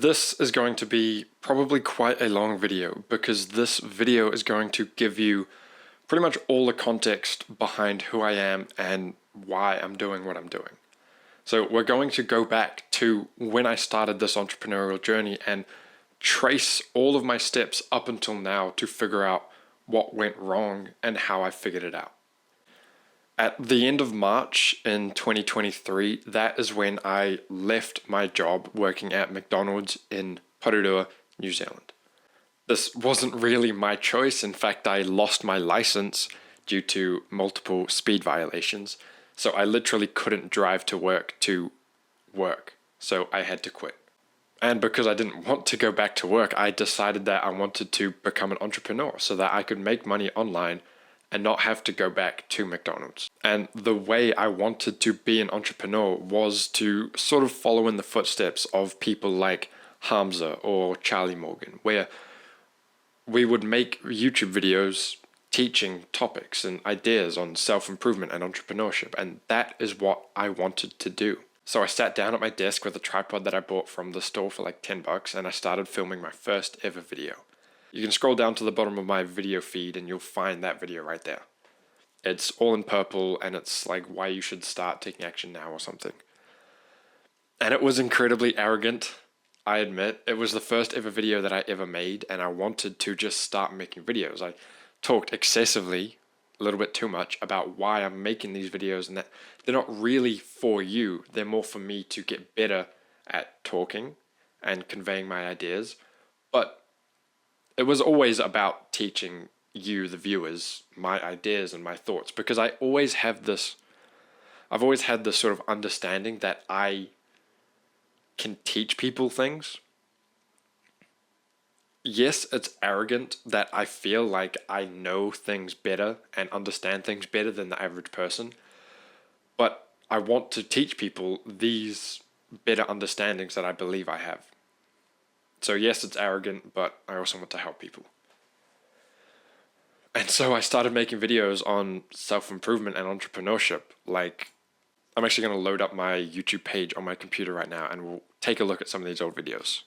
This is going to be probably quite a long video because this video is going to give you pretty much all the context behind who I am and why I'm doing what I'm doing. So we're going to go back to when I started this entrepreneurial journey and trace all of my steps up until now to figure out what went wrong and how I figured it out. At the end of March in 2023, that is when I left my job working at McDonald's in Porirua, New Zealand. This wasn't really my choice. In fact, I lost my license due to multiple speed violations. So I literally couldn't drive to work. So I had to quit. And because I didn't want to go back to work, I decided that I wanted to become an entrepreneur so that I could make money online and not have to go back to McDonald's. And the way I wanted to be an entrepreneur was to sort of follow in the footsteps of people like Hamza or Charlie Morgan, where we would make YouTube videos teaching topics and ideas on self-improvement and entrepreneurship, and that is what I wanted to do. So I sat down at my desk with a tripod that I bought from the store for like $10, and I started filming my first ever video. You can scroll down to the bottom of my video feed and you'll find that video right there. It's all in purple and it's like why you should start taking action now or something. And it was incredibly arrogant, I admit. It was the first ever video that I ever made and I wanted to just start making videos. I talked excessively, a little bit too much, about why I'm making these videos and that they're not really for you. They're more for me to get better at talking and conveying my ideas. But it was always about teaching you, the viewers, my ideas and my thoughts, because I've always had this sort of understanding that I can teach people things. Yes, it's arrogant that I feel like I know things better and understand things better than the average person, but I want to teach people these better understandings that I believe I have. So yes, it's arrogant, but I also want to help people. And so I started making videos on self-improvement and entrepreneurship. Like, I'm actually going to load up my YouTube page on my computer right now and we'll take a look at some of these old videos.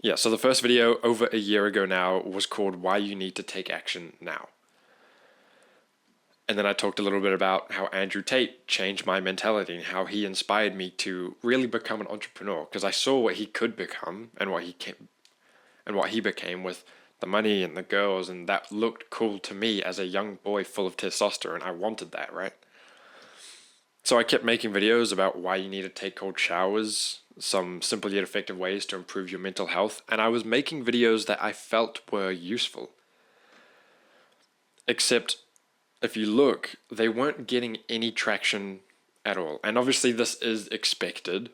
Yeah, so the first video over a year ago now was called Why You Need to Take Action Now. And then I talked a little bit about how Andrew Tate changed my mentality and how he inspired me to really become an entrepreneur, because I saw what he could become and what he became with the money and the girls, and that looked cool to me as a young boy full of testosterone. I wanted that, right? So I kept making videos about why you need to take cold showers, some simple yet effective ways to improve your mental health, and I was making videos that I felt were useful. Except if you look, they weren't getting any traction at all. And obviously this is expected.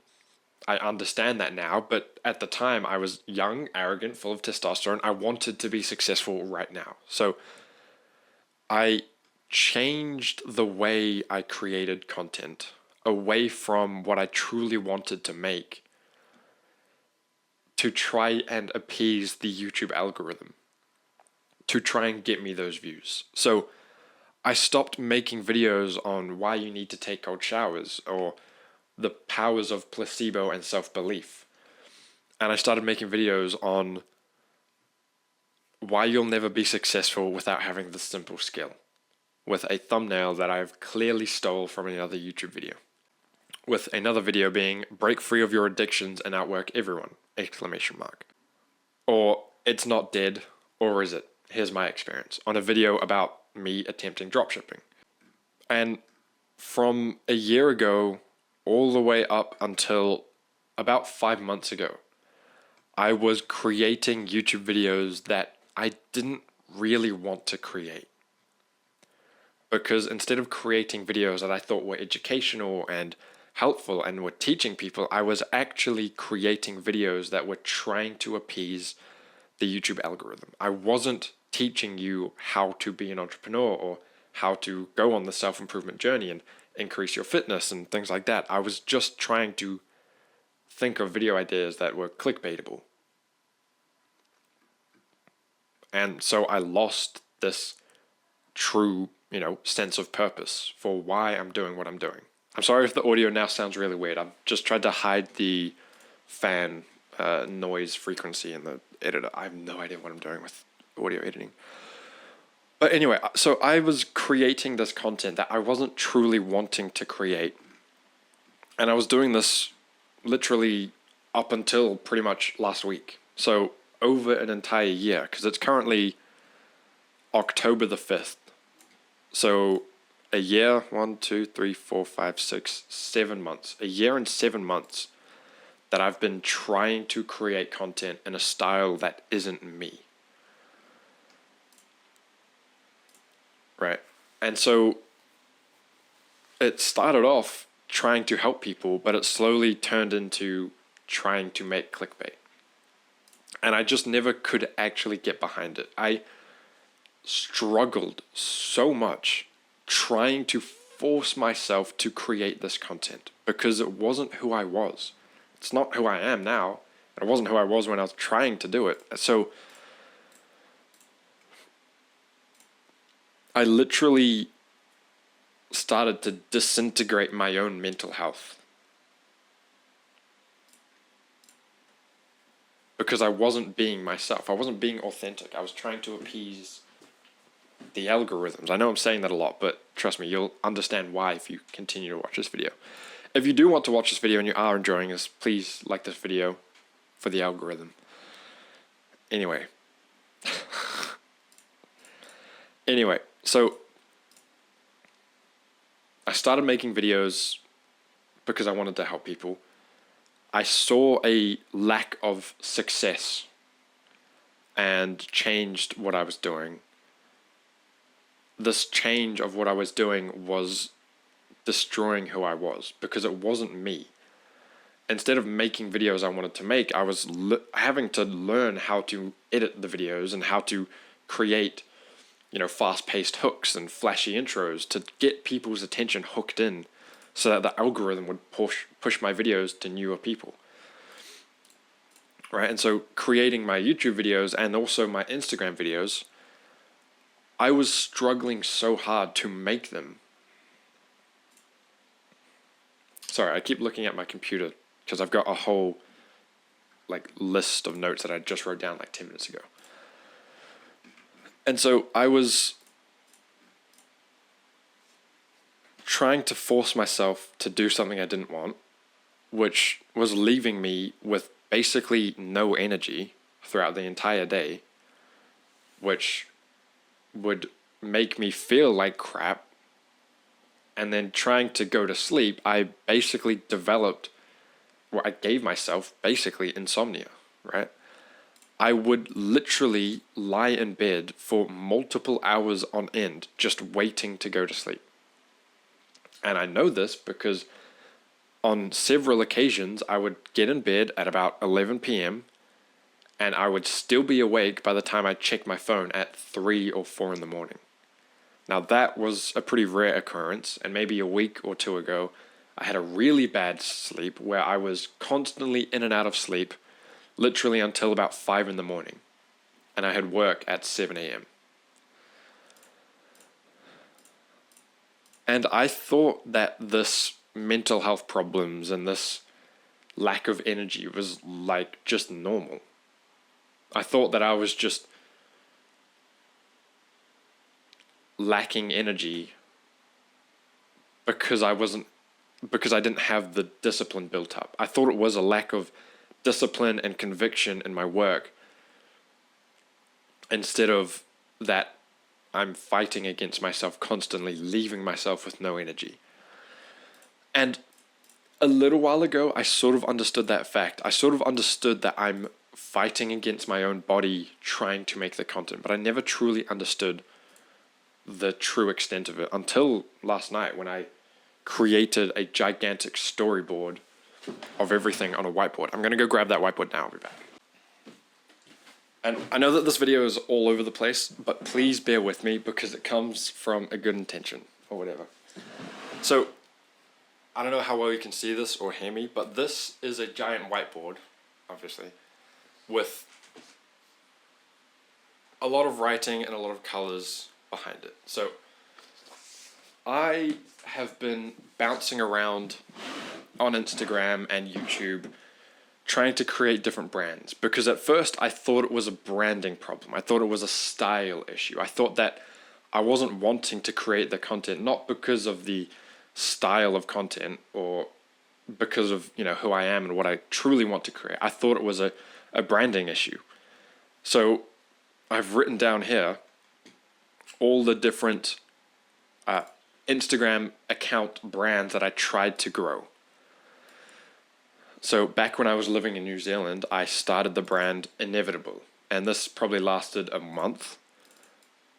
I understand that now, but at the time I was young, arrogant, full of testosterone. I wanted to be successful right now. So I changed the way I created content away from what I truly wanted to make to try and appease the YouTube algorithm, to try and get me those views. So I stopped making videos on why you need to take cold showers or the powers of placebo and self-belief. And I started making videos on why you'll never be successful without having this simple skill, with a thumbnail that I've clearly stole from another YouTube video. With another video being break free of your addictions and outwork everyone, ! Or it's not dead, or is it? Here's my experience, on a video about me attempting dropshipping. And from a year ago all the way up until about 5 months ago, I was creating YouTube videos that I didn't really want to create. Because instead of creating videos that I thought were educational and helpful and were teaching people, I was actually creating videos that were trying to appease the YouTube algorithm. I wasn't teaching you how to be an entrepreneur or how to go on the self-improvement journey and increase your fitness and things like that. I was just trying to think of video ideas that were clickbaitable. And so I lost this true, sense of purpose for why I'm doing what I'm doing. I'm sorry if the audio now sounds really weird. I've just tried to hide the fan noise frequency in the editor. I have no idea what I'm doing with audio editing. But anyway, so I was creating this content that I wasn't truly wanting to create. And I was doing this literally up until pretty much last week. So over an entire year, because it's currently October the 5th. So a year, 1, 2, 3, 4, 5, 6, 7 months. A year and 7 months that I've been trying to create content in a style that isn't me. Right? And so it started off trying to help people, but it slowly turned into trying to make clickbait. And I just never could actually get behind it. I struggled so much trying to force myself to create this content because it wasn't who I was. It's not who I am now. It wasn't who I was when I was trying to do it. So I literally started to disintegrate my own mental health because I wasn't being myself. I wasn't being authentic. I was trying to appease the algorithms. I know I'm saying that a lot, but trust me, you'll understand why if you continue to watch this video. If you do want to watch this video and you are enjoying this, please like this video for the algorithm. Anyway. So I started making videos because I wanted to help people. I saw a lack of success and changed what I was doing. This change of what I was doing was destroying who I was because it wasn't me. Instead of making videos I wanted to make, I was having to learn how to edit the videos and how to create, fast-paced hooks and flashy intros to get people's attention hooked in so that the algorithm would push my videos to newer people. Right? And so creating my YouTube videos and also my Instagram videos, I was struggling so hard to make them. Sorry, I keep looking at my computer because I've got a whole list of notes that I just wrote down 10 minutes ago. And so I was trying to force myself to do something I didn't want, which was leaving me with basically no energy throughout the entire day, which would make me feel like crap. And then trying to go to sleep, I basically I gave myself basically insomnia, right? I would literally lie in bed for multiple hours on end, just waiting to go to sleep. And I know this because on several occasions, I would get in bed at about 11 p.m. and I would still be awake by the time I checked my phone at 3 or 4 in the morning. Now that was a pretty rare occurrence, and maybe a week or two ago, I had a really bad sleep where I was constantly in and out of sleep, literally until about 5 in the morning, and I had work at 7 a.m. And I thought that this mental health problems and this lack of energy was just normal. I thought that I was just lacking energy because I didn't have the discipline built up. I thought it was a lack of discipline and conviction in my work, instead of that I'm fighting against myself constantly, leaving myself with no energy. And a little while ago, I sort of understood that fact. I sort of understood that I'm fighting against my own body trying to make the content, but I never truly understood the true extent of it until last night when I created a gigantic storyboard of everything on a whiteboard. I'm going to go grab that whiteboard now. I'll be back. And I know that this video is all over the place, but please bear with me because it comes from a good intention or whatever. So, I don't know how well you can see this or hear me, but this is a giant whiteboard, obviously, with a lot of writing and a lot of colors behind it. So, I have been bouncing around on Instagram and YouTube trying to create different brands, because at first I thought it was a branding problem. I thought it was a style issue. I thought that I wasn't wanting to create the content, not because of the style of content or because of, who I am and what I truly want to create. I thought it was a branding issue. So I've written down here all the different Instagram account brands that I tried to grow. So back when I was living in New Zealand, I started the brand Inevitable, and this probably lasted a month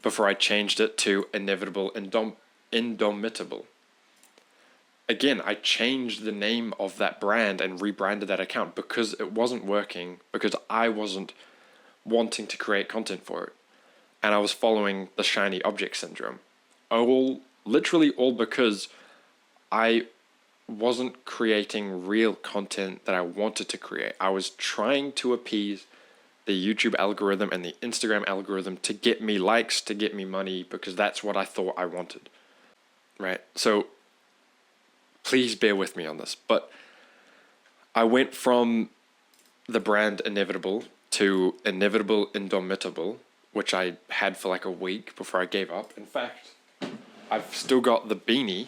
before I changed it to Inevitable Indomitable. Again, I changed the name of that brand and rebranded that account because it wasn't working, because I wasn't wanting to create content for it. And I was following the shiny object syndrome. Literally all because I wasn't creating real content that I wanted to create. I was trying to appease the YouTube algorithm and the Instagram algorithm to get me likes, to get me money, because that's what I thought I wanted. Right? So please bear with me on this. But I went from the brand Inevitable to Inevitable Indomitable, which I had for like a week before I gave up. In fact, I've still got the beanie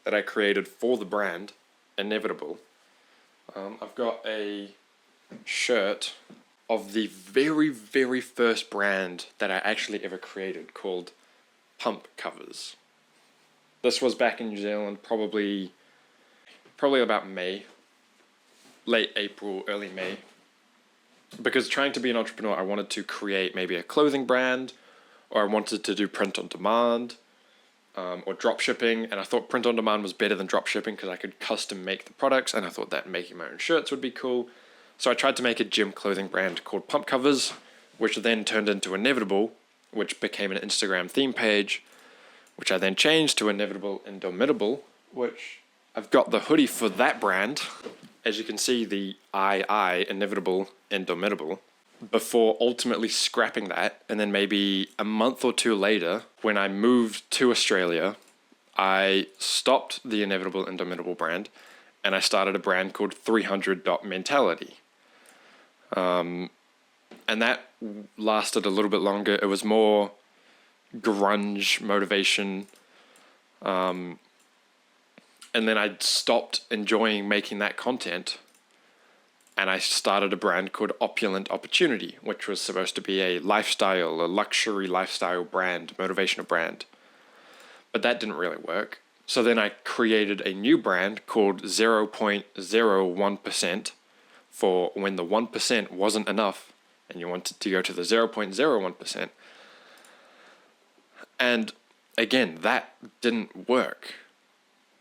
that I created for the brand Inevitable. I've got a shirt of the very, very first brand that I actually ever created called Pump Covers. This was back in New Zealand, probably about May, late April, early May. Because trying to be an entrepreneur, I wanted to create maybe a clothing brand, or I wanted to do print on demand, or drop shipping. And I thought print on demand was better than drop shipping because I could custom make the products, and I thought that making my own shirts would be cool. So I tried to make a gym clothing brand called Pump Covers, which then turned into Inevitable, which became an Instagram theme page, which I then changed to Inevitable Indomitable, which I've got the hoodie for that brand. As you can see, the Inevitable Indomitable, before ultimately scrapping that. And then maybe a month or two later, when I moved to Australia, I stopped the Inevitable Indomitable brand and I started a brand called 300 Mentality. And that lasted a little bit longer. It was more grunge motivation. And then I stopped enjoying making that content, and I started a brand called Opulent Opportunity, which was supposed to be a luxury lifestyle brand, motivational brand. But that didn't really work. So then I created a new brand called 0.01% for when the 1% wasn't enough and you wanted to go to the 0.01%. And again, that didn't work.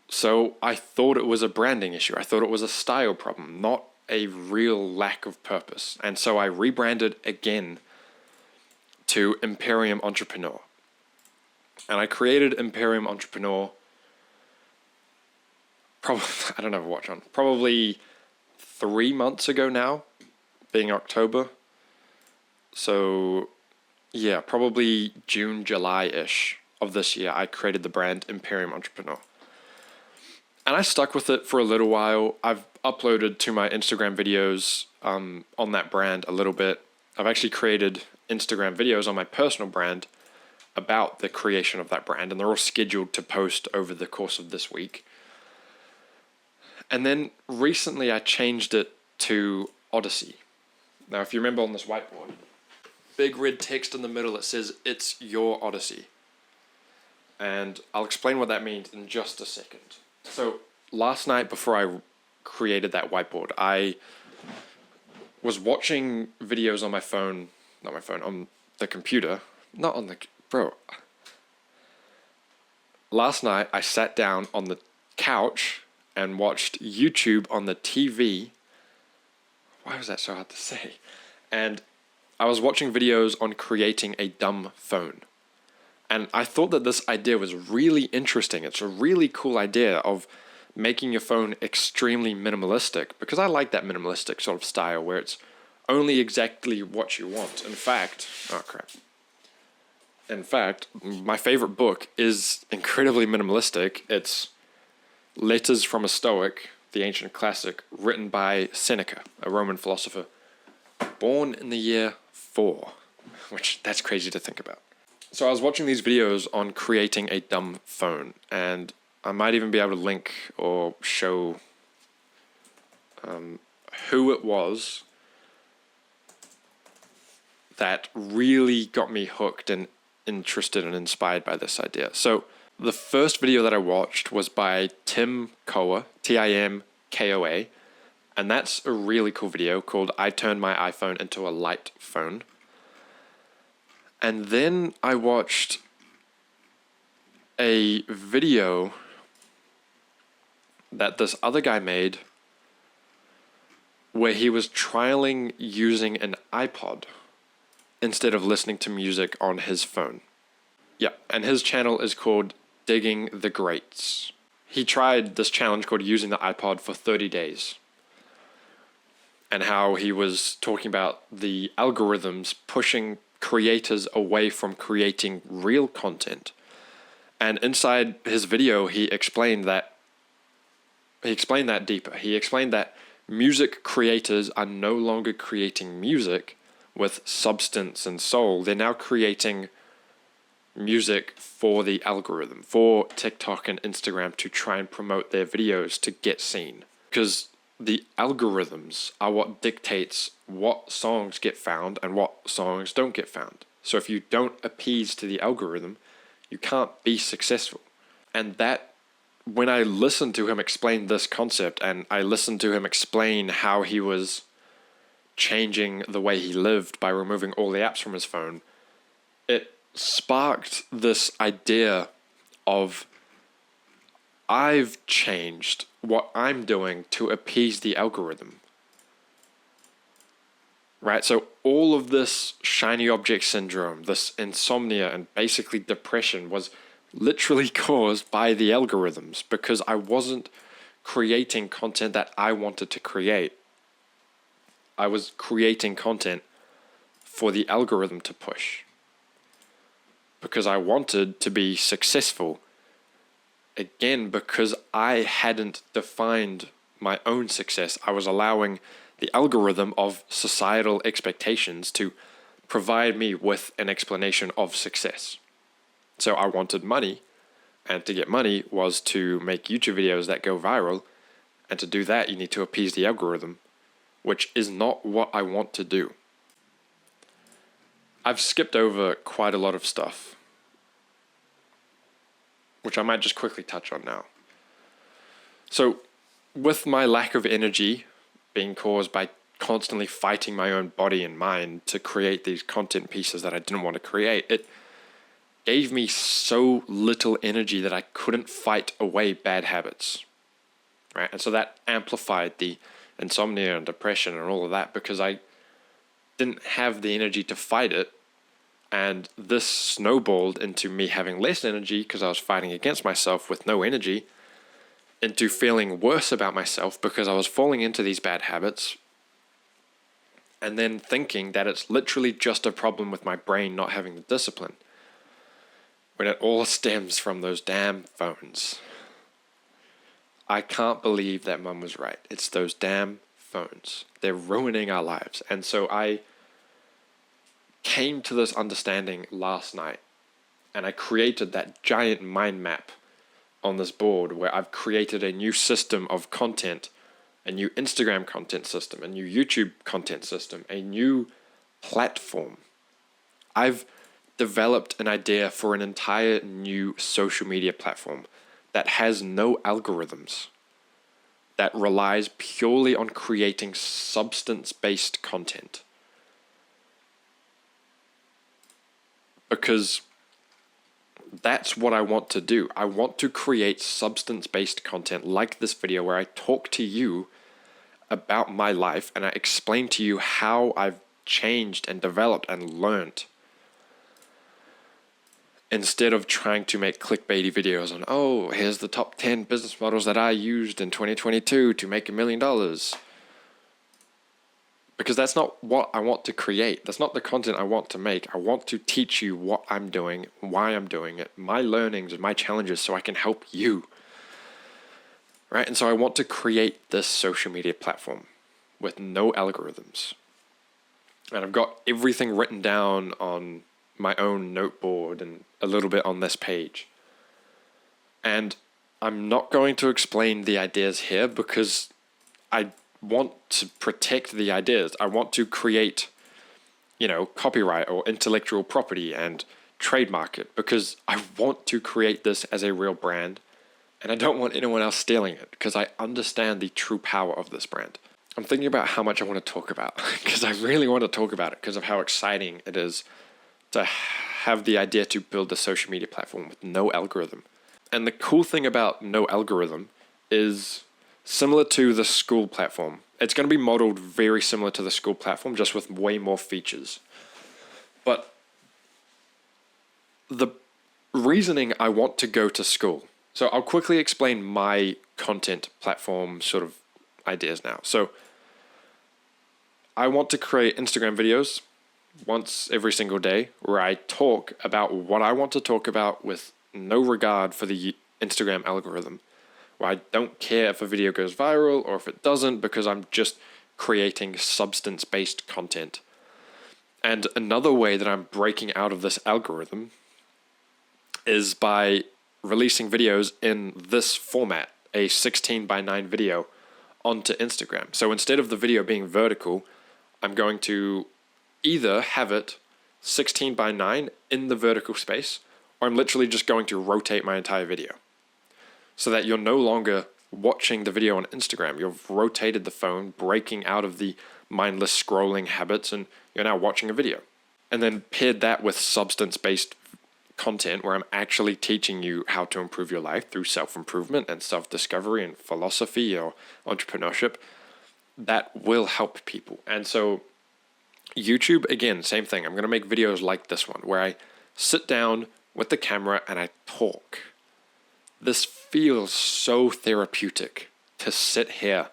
So I thought it was a branding issue. I thought it was a style problem, not a real lack of purpose. And so I rebranded again to Imperium Entrepreneur. And I created Imperium Entrepreneur probably 3 months ago now, being October. So yeah, probably June, July-ish of this year, I created the brand Imperium Entrepreneur. And I stuck with it for a little while. I've uploaded to my Instagram videos on that brand a little bit. I've actually created Instagram videos on my personal brand about the creation of that brand, and they're all scheduled to post over the course of this week. And then recently I changed it to Odyssey. Now, if you remember on this whiteboard, big red text in the middle, it says, "It's your Odyssey." And I'll explain what that means in just a second. So last night before I created that whiteboard, I was watching videos on on the computer, Last night I sat down on the couch and watched YouTube on the TV. Why was that so hard to say? And I was watching videos on creating a dumb phone. And I thought that this idea was really interesting. It's a really cool idea of making your phone extremely minimalistic, because I like that minimalistic sort of style where it's only exactly what you want. In fact, my favorite book is incredibly minimalistic. It's Letters from a Stoic the ancient classic written by Seneca, a Roman philosopher, born in the year 4, which that's crazy to think about. So I was watching these videos on creating a dumb phone, and I might even be able to link or show who it was that really got me hooked and interested and inspired by this idea. So the first video that I watched was by Tim Koa, Timkoa, and that's a really cool video called I Turned My iPhone into a Light Phone. And then I watched a video that this other guy made where he was trialing using an iPod instead of listening to music on his phone. Yeah, and his channel is called Digging the Greats. He tried this challenge called using the iPod for 30 days. And how he was talking about the algorithms pushing creators away from creating real content. And inside his video, he explained that deeper. He explained that music creators are no longer creating music with substance and soul. They're now creating music for the algorithm, for TikTok and Instagram to try and promote their videos to get seen. Because the algorithms are what dictates what songs get found and what songs don't get found. So if you don't appease to the algorithm, you can't be successful. And that, when I listened to him explain this concept, and I listened to him explain how he was changing the way he lived by removing all the apps from his phone, it sparked this idea of, I've changed what I'm doing to appease the algorithm. Right? So all of this shiny object syndrome, this insomnia, and basically depression was literally caused by the algorithms, because I wasn't creating content that I wanted to create. I was creating content for the algorithm to push, because I wanted to be successful. Again, because I hadn't defined my own success, I was allowing the algorithm of societal expectations to provide me with an explanation of success. So I wanted money, and to get money was to make YouTube videos that go viral, and to do that you need to appease the algorithm, which is not what I want to do. I've skipped over quite a lot of stuff, which I might just quickly touch on now. So, with my lack of energy being caused by constantly fighting my own body and mind to create these content pieces that I didn't want to create, it gave me so little energy that I couldn't fight away bad habits, right? And so that amplified the insomnia and depression and all of that, because I didn't have the energy to fight it. And this snowballed into me having less energy because I was fighting against myself with no energy, into feeling worse about myself because I was falling into these bad habits, and then thinking that it's literally just a problem with my brain not having the discipline, when it all stems from those damn phones. I can't believe that Mum was right. It's those damn phones. They're ruining our lives. And so I came to this understanding last night, and I created that giant mind map on this board where I've created a new system of content, a new Instagram content system, a new YouTube content system, a new platform. I've developed an idea for an entire new social media platform that has no algorithms, that relies purely on creating substance-based content. Because that's what I want to do. I want to create substance-based content like this video where I talk to you about my life and I explain to you how I've changed and developed and learned, instead of trying to make clickbaity videos on, oh, here's the top 10 business models that I used in 2022 to make $1 million. Because that's not what I want to create. That's not the content I want to make. I want to teach you what I'm doing, why I'm doing it, my learnings and my challenges, so I can help you. right? And so I want to create this social media platform with no algorithms. And I've got everything written down on my own noteboard and a little bit on this page. And I'm not going to explain the ideas here because I want to protect the ideas. I want to create, copyright or intellectual property and trademark it because I want to create this as a real brand and I don't want anyone else stealing it because I understand the true power of this brand. I'm thinking about how much I want to talk about because I really want to talk about it because of how exciting it is to have the idea to build a social media platform with no algorithm. And the cool thing about no algorithm is similar to the school platform. It's going to be modeled very similar to the school platform, just with way more features. But the reasoning I want to go to school. So I'll quickly explain my content platform sort of ideas now. So I want to create Instagram videos once every single day where I talk about what I want to talk about with no regard for the Instagram algorithm, where I don't care if a video goes viral or if it doesn't because I'm just creating substance-based content. And another way that I'm breaking out of this algorithm is by releasing videos in this format, a 16:9 video onto Instagram. So instead of the video being vertical, I'm going to either have it 16:9 in the vertical space, or I'm literally just going to rotate my entire video so that you're no longer watching the video on Instagram. You've rotated the phone, breaking out of the mindless scrolling habits, and you're now watching a video. And then paired that with substance-based content where I'm actually teaching you how to improve your life through self-improvement and self-discovery and philosophy or entrepreneurship, that will help people. And so YouTube, again, same thing. I'm going to make videos like this one where I sit down with the camera and I talk. This feels so therapeutic to sit here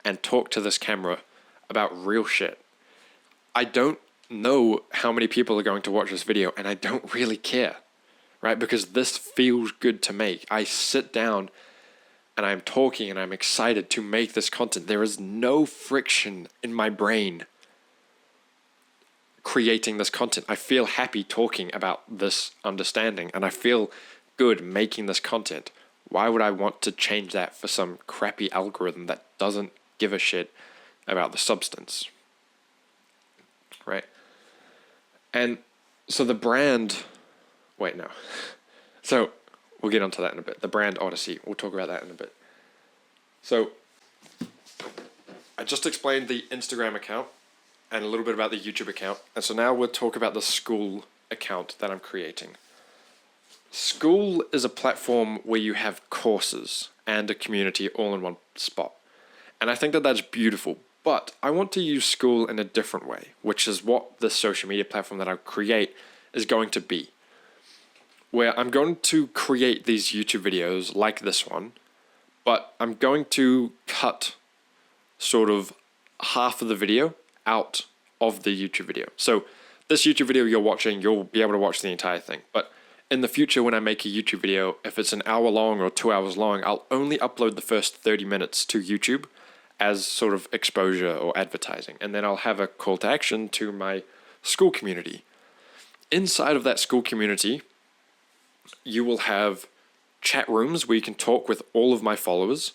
and talk to this camera about real shit. I don't know how many people are going to watch this video and I don't really care, right? Because this feels good to make. I sit down and I'm talking and I'm excited to make this content. There is no friction in my brain creating this content. I feel happy talking about this understanding and I feel good making this content. Why would I want to change that for some crappy algorithm that doesn't give a shit about the substance? Right? And so the brand, So we'll get onto that in a bit. The brand Odyssey, we'll talk about that in a bit. So I just explained the Instagram account and a little bit about the YouTube account. And so now we'll talk about the school account that I'm creating. School is a platform where you have courses and a community all in one spot. And I think that that's beautiful, but I want to use school in a different way, which is what the social media platform that I create is going to be. Where I'm going to create these YouTube videos like this one, but I'm going to cut sort of half of the video out of the YouTube video. So this YouTube video you're watching, you'll be able to watch the entire thing. But in the future, when I make a YouTube video, if it's an hour long or 2 hours long, I'll only upload the first 30 minutes to YouTube as sort of exposure or advertising. And then I'll have a call to action to my school community. Inside of that school community, you will have chat rooms where you can talk with all of my followers,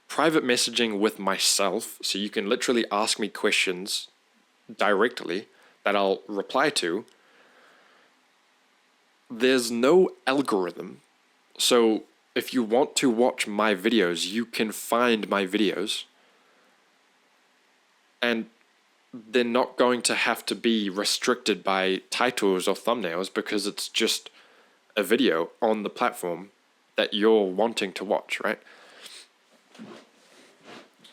private messaging with myself, so you can literally ask me questions directly that I'll reply to. There's no algorithm, so if you want to watch my videos, you can find my videos, and they're not going to have to be restricted by titles or thumbnails because it's just a video on the platform that you're wanting to watch, right?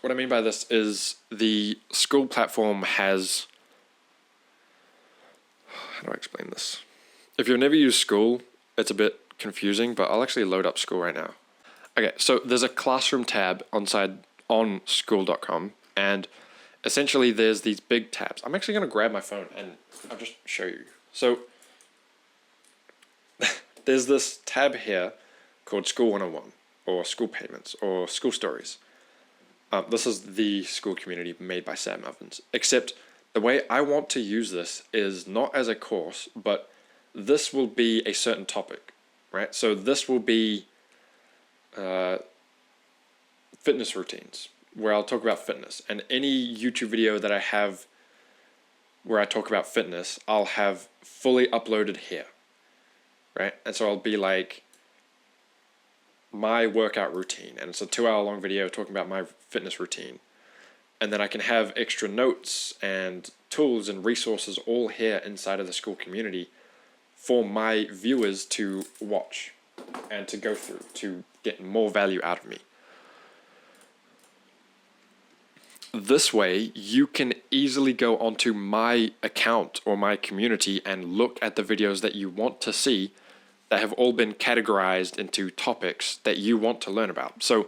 What I mean by this is the school platform has... How do I explain this? If you've never used school, it's a bit confusing, but I'll actually load up school right now. Okay, so there's a classroom tab on school.com, and essentially there's these big tabs. I'm actually going to grab my phone and I'll just show you. So there's this tab here called School 101. or school payments or school stories. This is the school community made by Sam Ovens. Except the way I want to use this is not as a course, but this will be a certain topic, right? So this will be fitness routines, where I'll talk about fitness. And any YouTube video that I have where I talk about fitness, I'll have fully uploaded here, right? And so I'll be like, my workout routine, and it's a 2-hour long video talking about my fitness routine. And then I can have extra notes and tools and resources all here inside of the school community for my viewers to watch and to go through to get more value out of me. This way, you can easily go onto my account or my community and look at the videos that you want to see that have all been categorized into topics that you want to learn about. So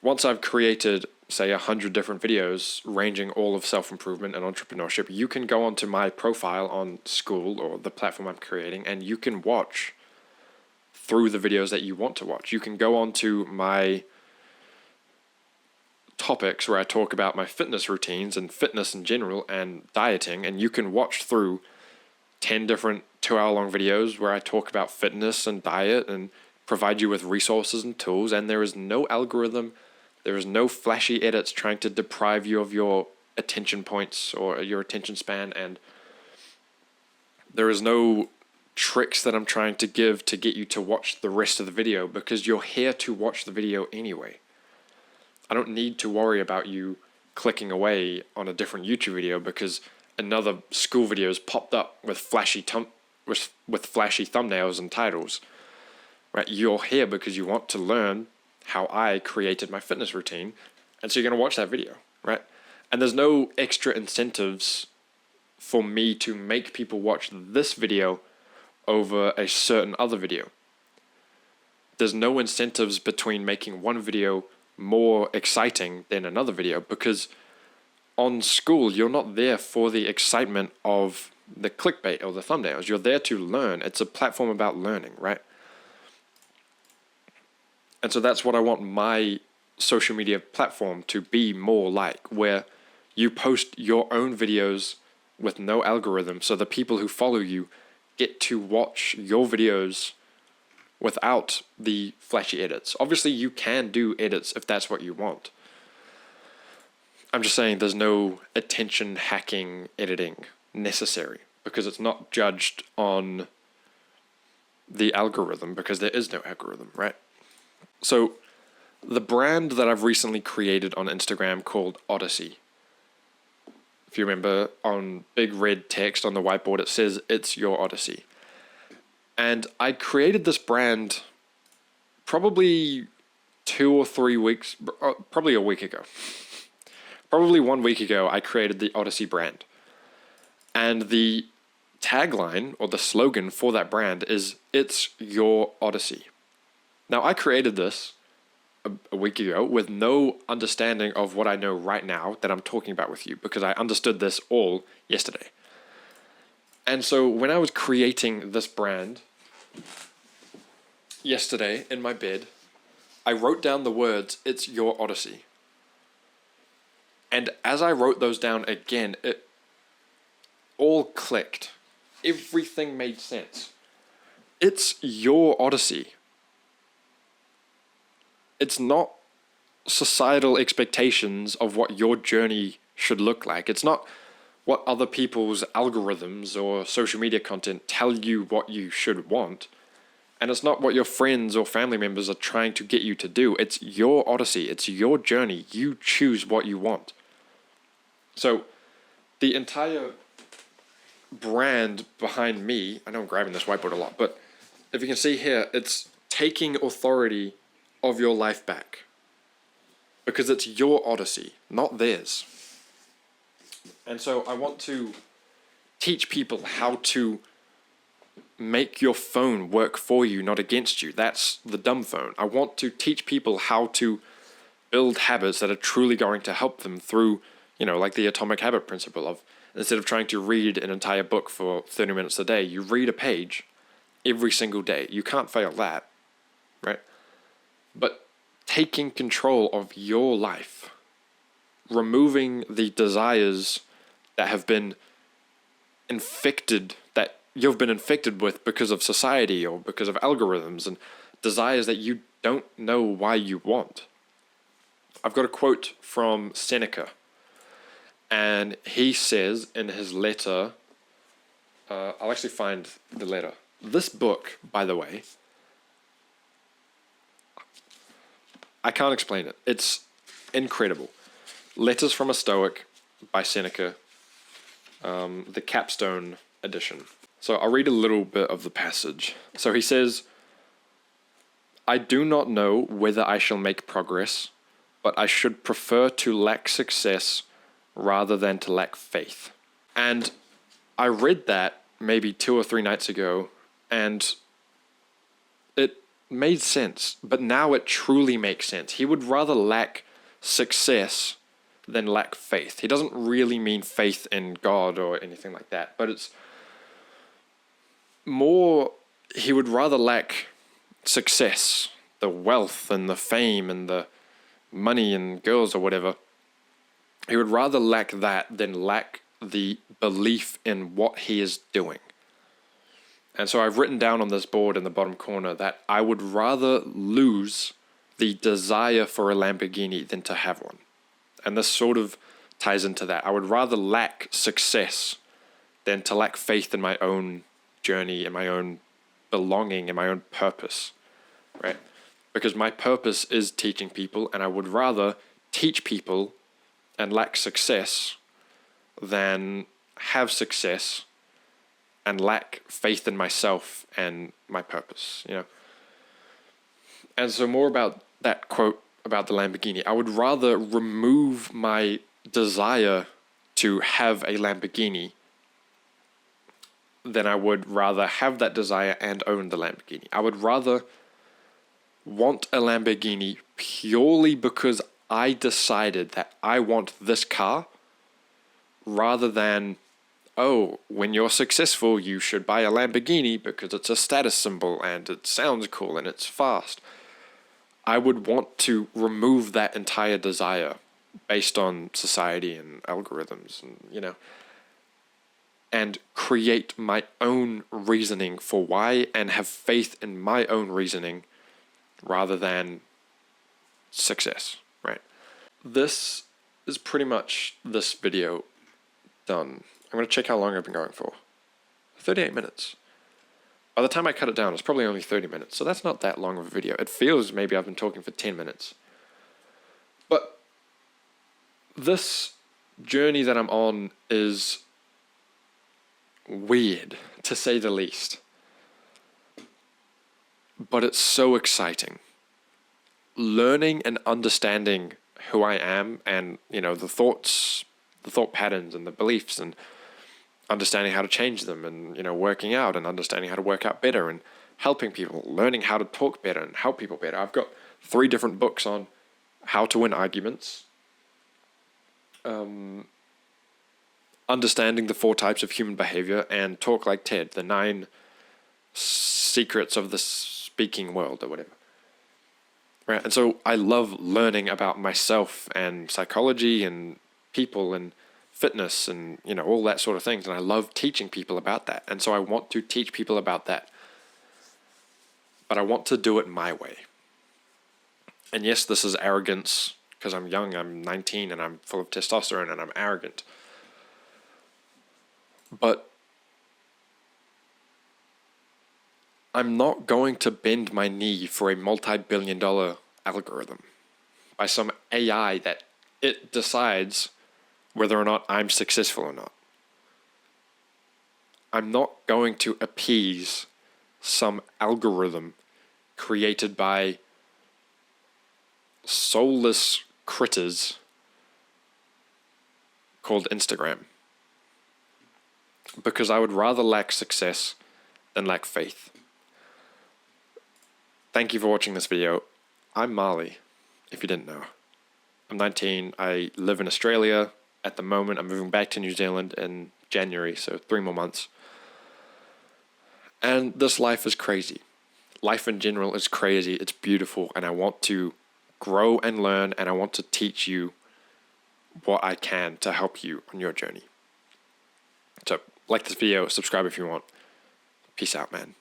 once I've created, say, 100 different videos ranging all of self-improvement and entrepreneurship, you can go onto my profile on school or the platform I'm creating, and you can watch through the videos that you want to watch. You can go onto my topics where I talk about my fitness routines and fitness in general and dieting, and you can watch through 10 different 2-hour long videos where I talk about fitness and diet and provide you with resources and tools. And there is no algorithm, there is no flashy edits trying to deprive you of your attention points or your attention span, and there is no tricks that I'm trying to give to get you to watch the rest of the video, because you're here to watch the video anyway. I don't need to worry about you clicking away on a different YouTube video because another school video has popped up with flashy thumbnails and titles. Right? You're here because you want to learn how I created my fitness routine, and so you're going to watch that video, right? And there's no extra incentives for me to make people watch this video over a certain other video. There's no incentives between making one video more exciting than another video, because on school you're not there for the excitement of the clickbait or the thumbnails. You're there to learn. It's a platform about learning, right? And so that's what I want my social media platform to be more like, where you post your own videos with no algorithm, so the people who follow you get to watch your videos without the flashy edits. Obviously, you can do edits if that's what you want. I'm just saying there's no attention hacking editing necessary, because it's not judged on the algorithm, because there is no algorithm, right? So the brand that I've recently created on Instagram called Odyssey. If you remember, on big red text on the whiteboard, it says, "It's your Odyssey." And I created this brand probably 2 or 3 weeks, probably a week ago. Probably 1 week ago, I created the Odyssey brand. And the tagline or the slogan for that brand is, "It's your Odyssey." Now, I created this a week ago with no understanding of what I know right now that I'm talking about with you, because I understood this all yesterday. And so when I was creating this brand yesterday in my bed, I wrote down the words, "It's your Odyssey." And as I wrote those down again, it all clicked. Everything made sense. It's your Odyssey. It's not societal expectations of what your journey should look like. It's not what other people's algorithms or social media content tell you what you should want. And it's not what your friends or family members are trying to get you to do. It's your Odyssey. It's your journey. You choose what you want. So the entire brand behind me, I know I'm grabbing this whiteboard a lot, but if you can see here, it's taking authority of your life back, because it's your Odyssey, not theirs. And so I want to teach people how to make your phone work for you, not against you. That's the dumb phone. I want to teach people how to build habits that are truly going to help them through, like the atomic habit principle of, instead of trying to read an entire book for 30 minutes a day, you read a page every single day. You can't fail that, right? But taking control of your life, removing the desires that have been infected, that you've been infected with because of society or because of algorithms, and desires that you don't know why you want. I've got a quote from Seneca, and he says in his letter, I'll actually find the letter. This book, by the way, I can't explain it. It's incredible. Letters from a Stoic by Seneca, the capstone edition. So I'll read a little bit of the passage. So he says, "I do not know whether I shall make progress, but I should prefer to lack success rather than to lack faith." And I read that maybe 2 or 3 nights ago, and it made sense, but now it truly makes sense. He would rather lack success than lack faith. He doesn't really mean faith in God or anything like that, but it's more, he would rather lack success, the wealth and the fame and the money and girls or whatever. He would rather lack that than lack the belief in what he is doing. And so I've written down on this board in the bottom corner that I would rather lose the desire for a Lamborghini than to have one. And this sort of ties into that. I would rather lack success than to lack faith in my own journey, in my own belonging, in my own purpose, right? Because my purpose is teaching people, and I would rather teach people and lack success than have success and lack faith in myself and my purpose, you know? And so more about that quote about the Lamborghini. I would rather remove my desire to have a Lamborghini than I would rather have that desire and own the Lamborghini. I would rather want a Lamborghini purely because I decided that I want this car, rather than, oh, when you're successful, you should buy a Lamborghini because it's a status symbol and it sounds cool and it's fast. I would want to remove that entire desire based on society and algorithms and, you know, and create my own reasoning for why and have faith in my own reasoning rather than success, right? This is pretty much this video done. I'm going to check how long I've been going for. 38 minutes. By the time I cut it down, it's probably only 30 minutes, so that's not that long of a video. It feels maybe I've been talking for 10 minutes. But this journey that I'm on is weird, to say the least. But it's so exciting. Learning and understanding who I am and, you know, the thought patterns and the beliefs, and understanding how to change them, and, you know, working out and understanding how to work out better, and helping people, learning how to talk better and help people better. I've got 3 different books on how to win arguments, understanding the 4 types of human behavior, and Talk Like Ted, the 9 secrets of the speaking world or whatever. Right. And so I love learning about myself and psychology and people and fitness and, you know, all that sort of things. And I love teaching people about that. And so I want to teach people about that. But I want to do it my way. And yes, this is arrogance because I'm young, I'm 19, and I'm full of testosterone and I'm arrogant. But I'm not going to bend my knee for a multi-billion-dollar algorithm by some AI that it decides whether or not I'm successful or not. I'm not going to appease some algorithm created by soulless critters called Instagram, because I would rather lack success than lack faith. Thank you for watching this video. I'm Marley, if you didn't know. I'm 19, I live in Australia at the moment. I'm moving back to New Zealand in January, so 3 more months. And this life is crazy. life in general is crazy. It's beautiful, and I want to grow and learn, and I want to teach you what I can to help you on your journey. So like this video, subscribe if you want. Peace out, man.